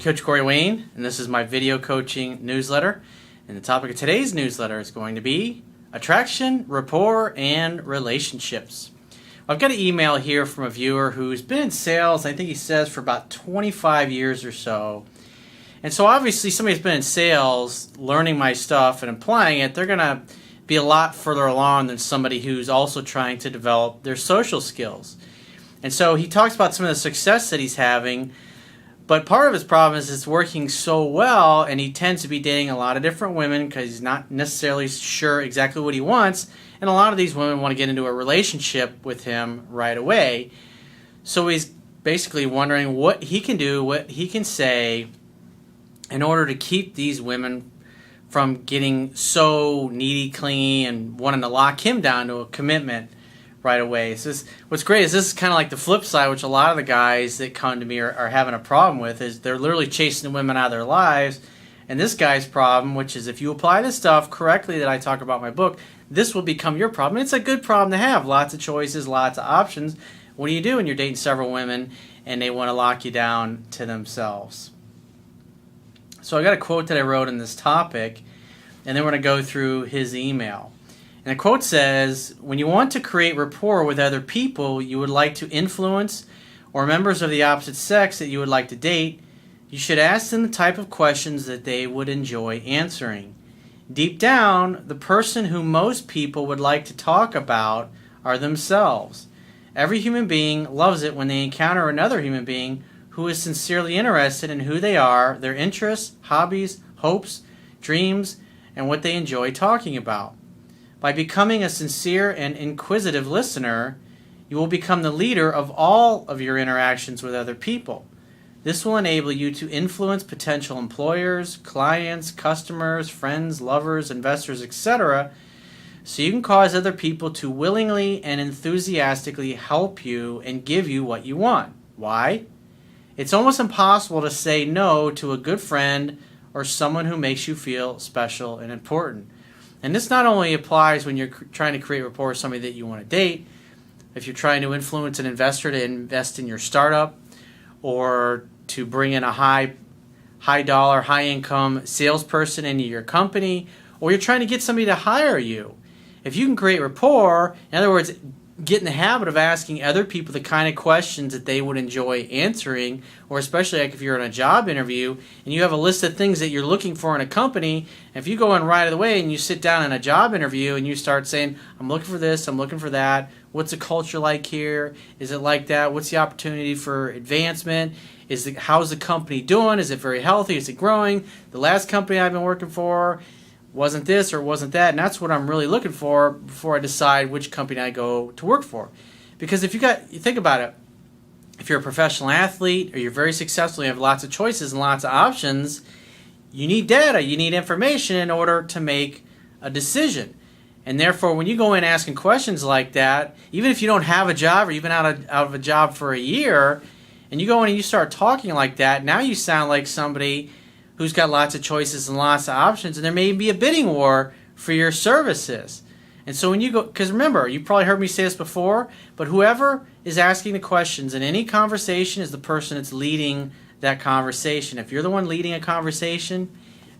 Coach Corey Wayne, and this is my video coaching newsletter. And the topic of today's newsletter is going to be attraction, rapport, and relationships. I've got an email here from a viewer who's been in sales, I think he says, for about 25 years or so. And so obviously somebody who's been in sales, learning my stuff and applying it, they're going to be a lot further along than somebody who's also trying to develop their social skills. And so he talks about some of the success that he's having. But part of his problem is it's working so well, and he tends to be dating a lot of different women because he's not necessarily sure exactly what he wants, and a lot of these women want to get into a relationship with him right away. So he's basically wondering what he can do, what he can say in order to keep these women from getting so needy, clingy, and wanting to lock him down to a commitment right away. So what's great is this is kind of like the flip side, which a lot of the guys that come to me are having a problem with, is they're literally chasing the women out of their lives. And this guy's problem, which is if you apply this stuff correctly that I talk about in my book, this will become your problem. And it's a good problem to have. Lots of choices, lots of options. What do you do when you're dating several women and they want to lock you down to themselves? So I got a quote that I wrote in this topic, and then we're going to go through his email. And the quote says, when you want to create rapport with other people you would like to influence or members of the opposite sex that you would like to date, you should ask them the type of questions that they would enjoy answering. Deep down, the person who most people would like to talk about are themselves. Every human being loves it when they encounter another human being who is sincerely interested in who they are, their interests, hobbies, hopes, dreams, and what they enjoy talking about. By becoming a sincere and inquisitive listener, you will become the leader of all of your interactions with other people. This will enable you to influence potential employers, clients, customers, friends, lovers, investors, etc., so you can cause other people to willingly and enthusiastically help you and give you what you want. Why? It's almost impossible to say no to a good friend or someone who makes you feel special and important. And this not only applies when you're trying to create rapport with somebody that you want to date, if you're trying to influence an investor to invest in your startup, or to bring in a high dollar, high income salesperson into your company, or you're trying to get somebody to hire you. If you can create rapport, in other words, get in the habit of asking other people the kind of questions that they would enjoy answering, or especially like if you're in a job interview and you have a list of things that you're looking for in a company, if you go in right away and you sit down in a job interview and you start saying, I'm looking for this, I'm looking for that, what's the culture like here, is it like that, what's the opportunity for advancement, how's the company doing, is it very healthy, is it growing, the last company I've been working for, wasn't this or wasn't that, and that's what I'm really looking for before I decide which company I go to work for. Because if you think about it, if you're a professional athlete or you're very successful, you have lots of choices and lots of options, you need data, you need information in order to make a decision. And therefore, when you go in asking questions like that, even if you don't have a job or you've been out of a job for a year, and you go in and you start talking like that, now you sound like somebody who's got lots of choices and lots of options, and there may be a bidding war for your services. And so when you go, because remember, you probably heard me say this before, but whoever is asking the questions in any conversation is the person that's leading that conversation. If you're the one leading a conversation,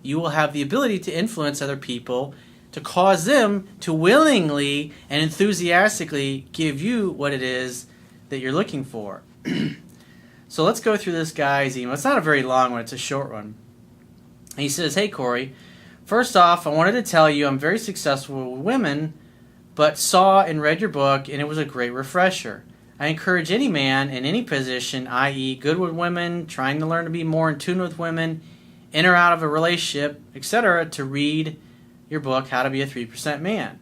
you will have the ability to influence other people to cause them to willingly and enthusiastically give you what it is that you're looking for. So let's go through this guy's email. It's not a very long one, it's a short one. He says, hey Corey, first off, I wanted to tell you I'm very successful with women, but saw and read your book and it was a great refresher. I encourage any man in any position, i.e. good with women, trying to learn to be more in tune with women, in or out of a relationship, etc., to read your book, How to Be a 3% Man.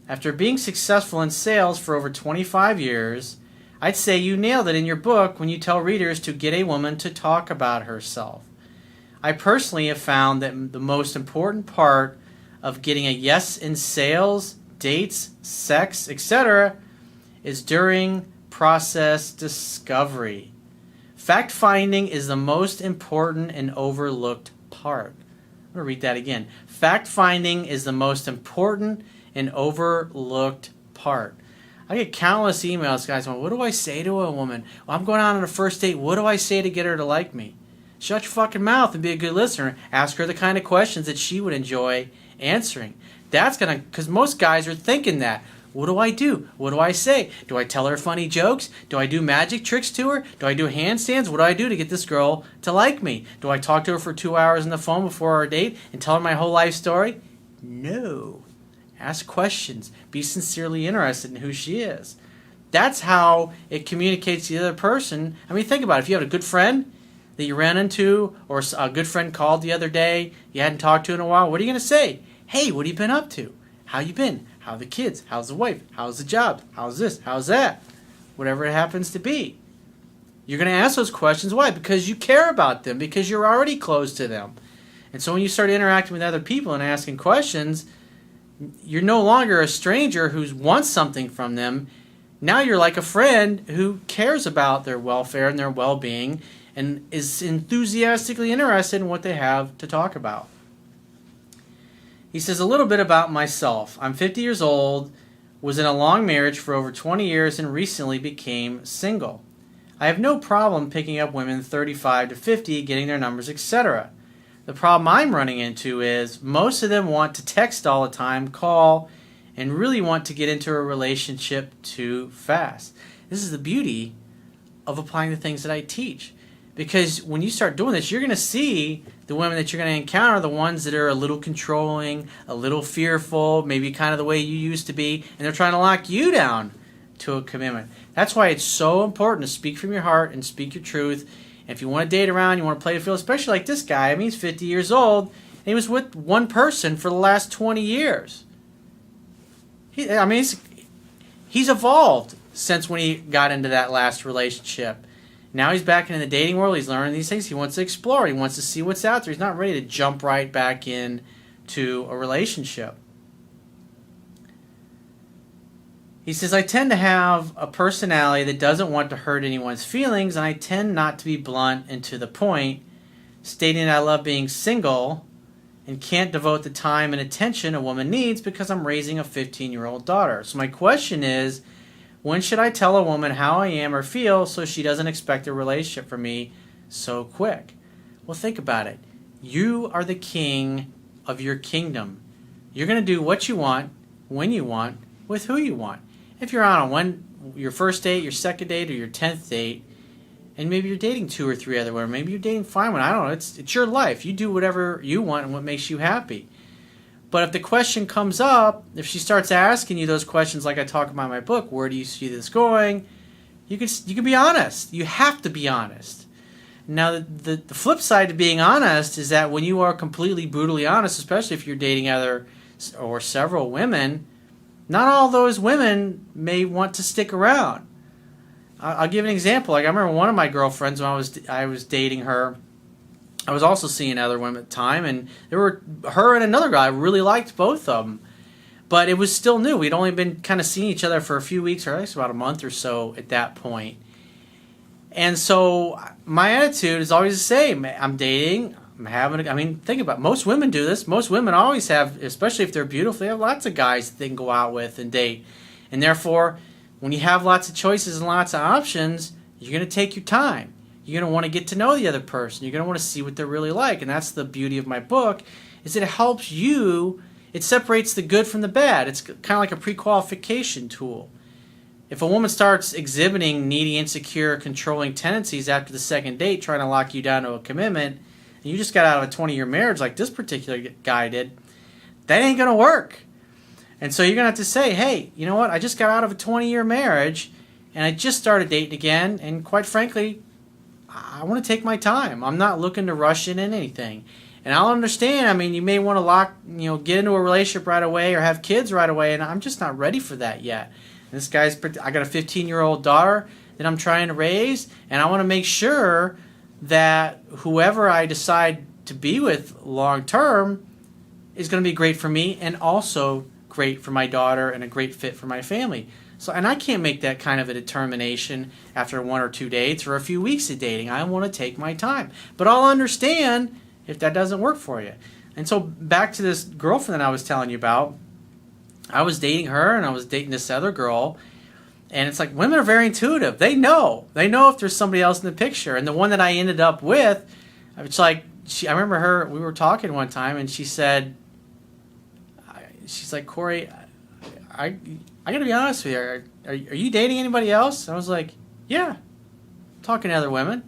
After being successful in sales for over 25 years, I'd say you nailed it in your book when you tell readers to get a woman to talk about herself. I personally have found that the most important part of getting a yes in sales, dates, sex, etc. is during process discovery. Fact-finding is the most important and overlooked part. I'm going to read that again. Fact-finding is the most important and overlooked part. I get countless emails, guys, going, what do I say to a woman? Well, I'm going on a first date. What do I say to get her to like me? Shut your fucking mouth and be a good listener. Ask her the kind of questions that she would enjoy answering. That's going to, because most guys are thinking that. What do I do? What do I say? Do I tell her funny jokes? Do I do magic tricks to her? Do I do handstands? What do I do to get this girl to like me? Do I talk to her for 2 hours on the phone before our date and tell her my whole life story? No. Ask questions. Be sincerely interested in who she is. That's how it communicates to the other person. I mean, think about it. If you have a good friend that you ran into, or a good friend called the other day, you hadn't talked to in a while, what are you going to say? Hey, what have you been up to? How you been? How are the kids? How's the wife? How's the job? How's this? How's that? Whatever it happens to be. You're going to ask those questions. Why? Because you care about them. Because you're already close to them. And so when you start interacting with other people and asking questions, you're no longer a stranger who wants something from them. Now you're like a friend who cares about their welfare and their well-being and is enthusiastically interested in what they have to talk about. He says, a little bit about myself. I'm 50 years old, was in a long marriage for over 20 years, and recently became single. I have no problem picking up women 35 to 50, getting their numbers, etc. The problem I'm running into is most of them want to text all the time, call, and really want to get into a relationship too fast. This is the beauty of applying the things that I teach. Because when you start doing this, you're going to see the women that you're going to encounter, the ones that are a little controlling, a little fearful, maybe kind of the way you used to be, and they're trying to lock you down to a commitment. That's why it's so important to speak from your heart and speak your truth. And if you want to date around, you want to play the field, especially like this guy. I mean, he's 50 years old, and he was with one person for the last 20 years. He's evolved since when he got into that last relationship. Now he's back into the dating world. He's learning these things. He wants to explore. He wants to see what's out there. He's not ready to jump right back into a relationship. He says, I tend to have a personality that doesn't want to hurt anyone's feelings, and I tend not to be blunt and to the point, stating that I love being single and can't devote the time and attention a woman needs because I'm raising a 15-year-old daughter. So my question is, when should I tell a woman how I am or feel so she doesn't expect a relationship from me so quick? Well, think about it. You are the king of your kingdom. You're going to do what you want, when you want, with who you want. If you're on your first date, your second date, or your 10th date, and maybe you're dating 2 or 3 other women, maybe you're dating 5 women, I don't know. It's your life. You do whatever you want and what makes you happy. But if the question comes up, if she starts asking you those questions like I talk about in my book, where do you see this going? You can be honest. You have to be honest. Now, the flip side to being honest is that when you are completely brutally honest, especially if you're dating other or several women, not all those women may want to stick around. I'll give an example. Like I remember one of my girlfriends when I was dating her. I was also seeing other women at the time, and there were her and another guy. I really liked both of them, but it was still new. We'd only been kind of seeing each other for a few weeks, or at least about a month or so at that point. And so my attitude is always the same. I'm dating. Think about it. Most women do this. Most women always have, especially if they're beautiful, they have lots of guys that they can go out with and date. And therefore, when you have lots of choices and lots of options, you're going to take your time. You're going to want to get to know the other person. You're going to want to see what they're really like. And that's the beauty of my book, is it helps you. It separates the good from the bad. It's kind of like a pre-qualification tool. If a woman starts exhibiting needy, insecure, controlling tendencies after the second date, trying to lock you down to a commitment, and you just got out of a 20-year marriage like this particular guy did, that ain't going to work. And so you're going to have to say, hey, you know what? I just got out of a 20-year marriage, and I just started dating again, and quite frankly, I want to take my time. I'm not looking to rush in anything. And I'll understand, you may want to get into a relationship right away or have kids right away, and I'm just not ready for that yet. And I got a 15-year-old daughter that I'm trying to raise, and I want to make sure that whoever I decide to be with long term is going to be great for me and also great for my daughter and a great fit for my family. And I can't make that kind of a determination after 1 or 2 dates or a few weeks of dating. I want to take my time. But I'll understand if that doesn't work for you. And so back to this girlfriend that I was telling you about, I was dating her and I was dating this other girl. And it's like women are very intuitive. They know if there's somebody else in the picture. And the one that I ended up with, It's like, I remember her, we were talking one time, and she said, she's like, Corey, I got to be honest with you. Are you dating anybody else? I was like, yeah, talking to other women.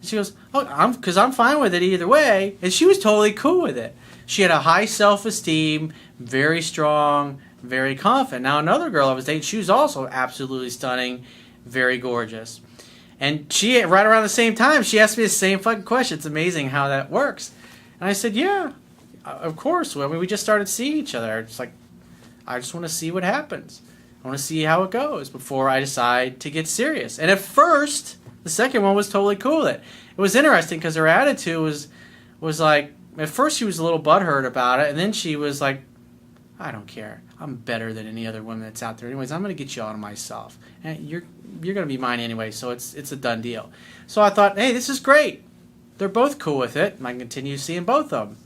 And she goes, oh, because I'm fine with it either way. And she was totally cool with it. She had a high self-esteem, very strong, very confident. Now, another girl I was dating, she was also absolutely stunning, very gorgeous. And she, right around the same time, she asked me the same fucking question. It's amazing how that works. And I said, yeah, of course. I mean, we just started seeing each other. It's like, I just want to see what happens. I want to see how it goes before I decide to get serious. And at first, the second one was totally cool with it. It was interesting because her attitude was like, at first she was a little butthurt about it, and then she was like, I don't care. I'm better than any other woman that's out there. Anyways, I'm going to get you all to myself. And you're going to be mine anyway, so it's a done deal. So I thought, hey, this is great. They're both cool with it, and I can continue seeing both of them.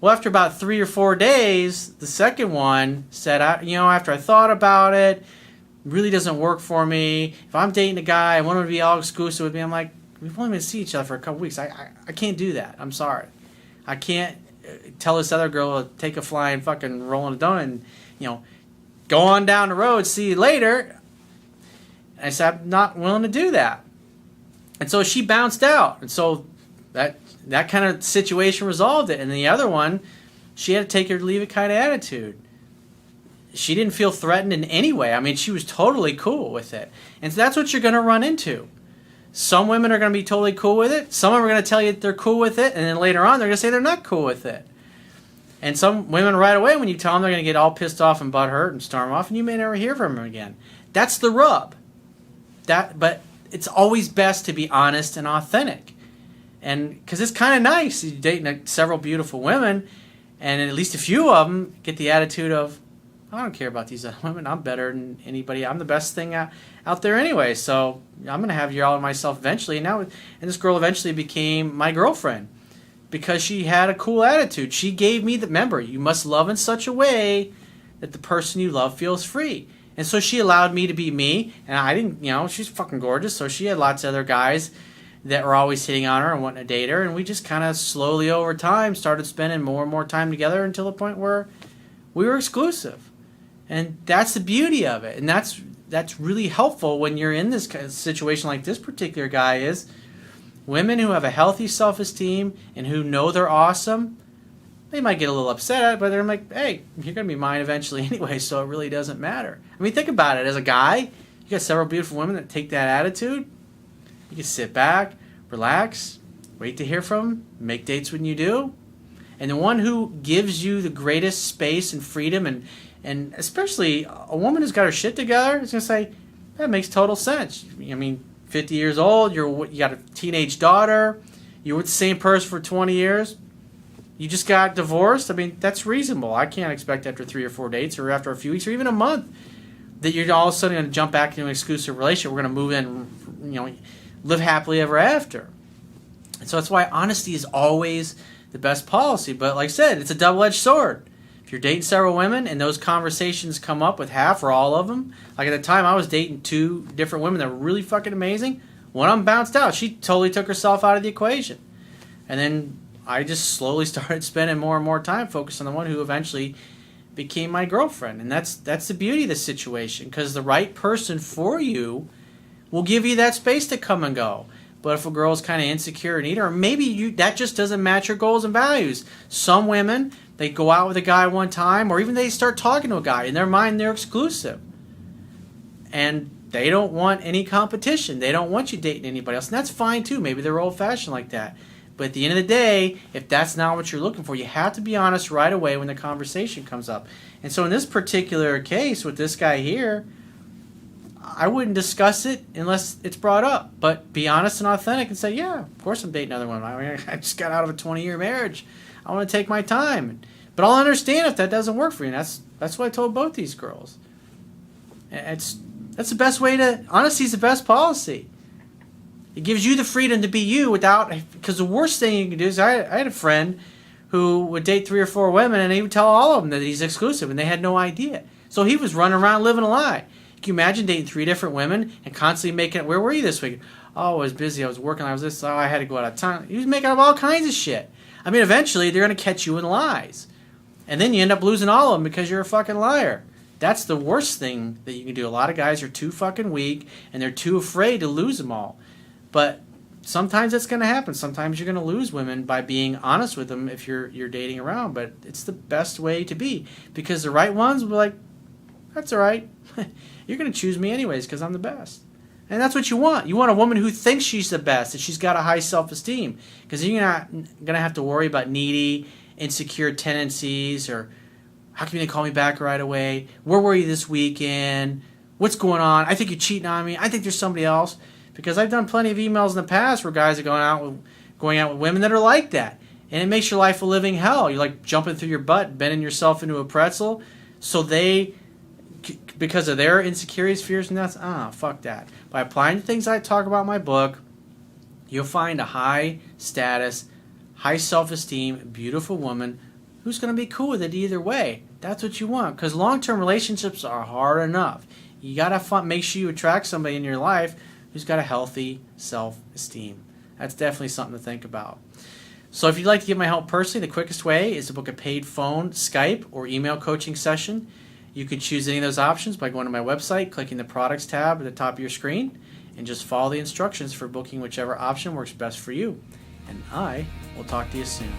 Well, after about 3 or 4 days, the second one said, after I thought about it, it really doesn't work for me. If I'm dating a guy, I want him to be all exclusive with me. I'm like, we've only been seeing each other for a couple weeks. I can't do that. I'm sorry. I can't tell this other girl to take a fly and fucking roll in a donut and, go on down the road, see you later. And I said, I'm not willing to do that. And so she bounced out. And so that kind of situation resolved it. And the other one, she had to take it or leave it kind of attitude. She didn't feel threatened in any way. I mean, she was totally cool with it. And so that's what you're going to run into. Some women are going to be totally cool with it. Some of them are going to tell you that they're cool with it. And then later on, they're going to say they're not cool with it. And some women right away, when you tell them, they're going to get all pissed off and butthurt and storm off. And you may never hear from them again. That's the rub. But it's always best to be honest and authentic. And because it's kind of nice, you're dating several beautiful women, and at least a few of them get the attitude of, I don't care about these other women. I'm better than anybody. I'm the best thing out there anyway. So I'm going to have you all to myself eventually. And this girl eventually became my girlfriend because she had a cool attitude. She gave me remember, you must love in such a way that the person you love feels free. And so she allowed me to be me. And I didn't, she's fucking gorgeous. So she had lots of other guys that were always hitting on her and wanting to date her. And we just kind of slowly over time started spending more and more time together until the point where we were exclusive. And that's the beauty of it. And that's really helpful when you're in this kind of situation like this particular guy is. Women who have a healthy self-esteem and who know they're awesome, they might get a little upset at it, but they're like, hey, you're going to be mine eventually anyway, so it really doesn't matter. I mean, think about it. As a guy, you got several beautiful women that take that attitude. You can sit back, relax, wait to hear from them, make dates when you do. And the one who gives you the greatest space and freedom, and especially a woman who's got her shit together, is going to say, that makes total sense. I mean, 50 years old, you got a teenage daughter, you were with the same person for 20 years, you just got divorced. I mean, that's reasonable. I can't expect after 3 or 4 dates or after a few weeks or even a month that you're all of a sudden going to jump back into an exclusive relationship. We're going to move in, live happily ever after. And so that's why honesty is always the best policy. But like I said, it's a double-edged sword. If you're dating several women and those conversations come up with half or all of them, like at the time I was dating 2 different women that were really fucking amazing. One of them bounced out. She totally took herself out of the equation. And then I just slowly started spending more and more time focused on the one who eventually became my girlfriend. And that's the beauty of the situation, because the right person for you will give you that space to come and go. But if a girl's kind of insecure and eater, or maybe that just doesn't match your goals and values. Some women, they go out with a guy one time, or even they start talking to a guy. In their mind, they're exclusive. And they don't want any competition. They don't want you dating anybody else. And that's fine too. Maybe they're old-fashioned like that. But at the end of the day, if that's not what you're looking for, you have to be honest right away when the conversation comes up. And so in this particular case with this guy here, I wouldn't discuss it unless it's brought up. But be honest and authentic and say, yeah, of course I'm dating another one. I mean, I just got out of a 20-year marriage. I want to take my time. But I'll understand if that doesn't work for you. And that's what I told both these girls. That's the best way to... Honesty is the best policy. It gives you the freedom to be you without... Because the worst thing you can do is... I had a friend who would date 3 or 4 women, and he would tell all of them that he's exclusive, and they had no idea. So he was running around living a lie. Can you imagine dating 3 different women and constantly making it... Where were you this week? Oh, I was busy. I was working. I was this. Oh, I had to go out of town. He was making up all kinds of shit. I mean, eventually they're going to catch you in lies. And then you end up losing all of them because you're a fucking liar. That's the worst thing that you can do. A lot of guys are too fucking weak and they're too afraid to lose them all. But sometimes that's going to happen. Sometimes you're going to lose women by being honest with them if you're dating around. But it's the best way to be, because the right ones will be like, that's all right. You're going to choose me anyways because I'm the best. And that's what you want. You want a woman who thinks she's the best, and she's got a high self-esteem, because you're not going to have to worry about needy, insecure tendencies, or how come you didn't call me back right away? Where were you this weekend? What's going on? I think you're cheating on me. I think there's somebody else. Because I've done plenty of emails in the past where guys are going out with women that are like that. And it makes your life a living hell. You're like jumping through your butt, bending yourself into a pretzel. So they, because of their insecurities, fears, and that's, fuck that. By applying the things I talk about in my book, you'll find a high status, high self-esteem, beautiful woman who's going to be cool with it either way. That's what you want. Because long-term relationships are hard enough. You got to make sure you attract somebody in your life who's got a healthy self-esteem. That's definitely something to think about. So if you'd like to get my help personally, the quickest way is to book a paid phone, Skype, or email coaching session. You can choose any of those options by going to my website, clicking the products tab at the top of your screen, and just follow the instructions for booking whichever option works best for you. And I will talk to you soon.